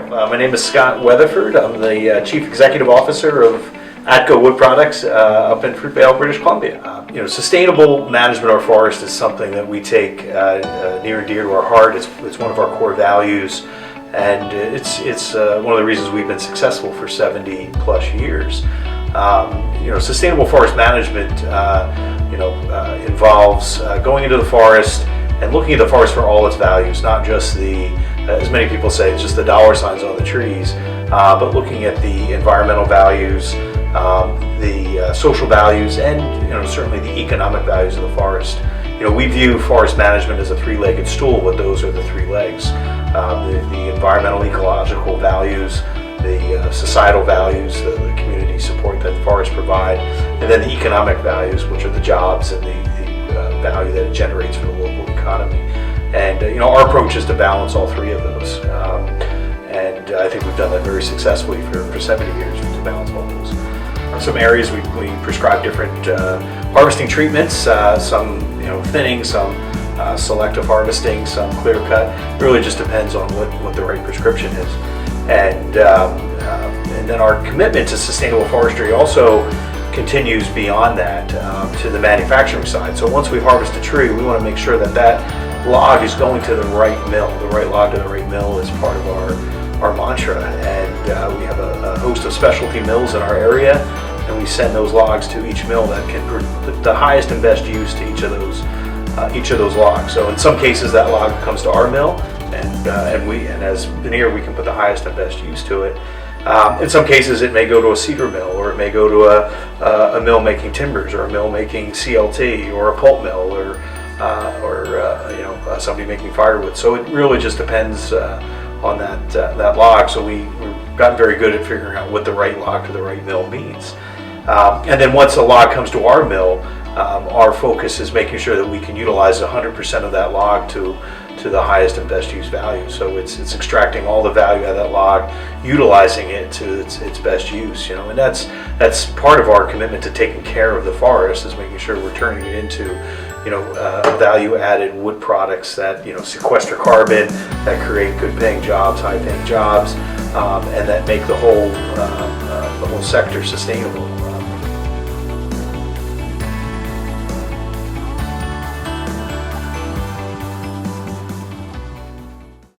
My name is Scott Weatherford. I'm the Chief Executive Officer of ATCO Wood Products up in Fruitvale, British Columbia. Sustainable management of our forest is something that we take near and dear to our heart. It's one of our core values, and it's one of the reasons we've been successful for 70 plus years. Sustainable forest management involves going into the forest and looking at the forest for all its values, not just as many people say, it's just the dollar signs on the trees, but looking at the environmental values, the social values, and certainly the economic values of the forest. We view forest management as a three-legged stool, but those are the three legs. The environmental, ecological values, the societal values, the community support that forests provide, and then the economic values, which are the jobs and the value that it generates for the local economy. And our approach is to balance all three of those. And I think we've done that very successfully for 70 years to balance all those. In some areas we prescribe different harvesting treatments, some thinning, some selective harvesting, some clear cut. It really just depends on what the right prescription is. And then our commitment to sustainable forestry also continues beyond that to the manufacturing side. So once we harvest a tree, we want to make sure that log is going to the right mill. The right log to the right mill is part of our mantra, and we have a host of specialty mills in our area, and we send those logs to each mill that can put the highest and best use to each of those logs. So in some cases that log comes to our mill, and as veneer we can put the highest and best use to it. In some cases it may go to a cedar mill, or it may go to a mill making timbers, or a mill making CLT, or a pulp mill, or somebody making firewood. So it really just depends on that log. So we've gotten very good at figuring out what the right log to the right mill means. And then once a log comes to our mill, our focus is making sure that we can utilize 100% of that log to the highest and best use value. So it's extracting all the value out of that log, utilizing it to its best use. And that's part of our commitment to taking care of the forest, is making sure we're turning it into value-added wood products that sequester carbon, that create good-paying jobs, high-paying jobs, and that make the whole sector sustainable.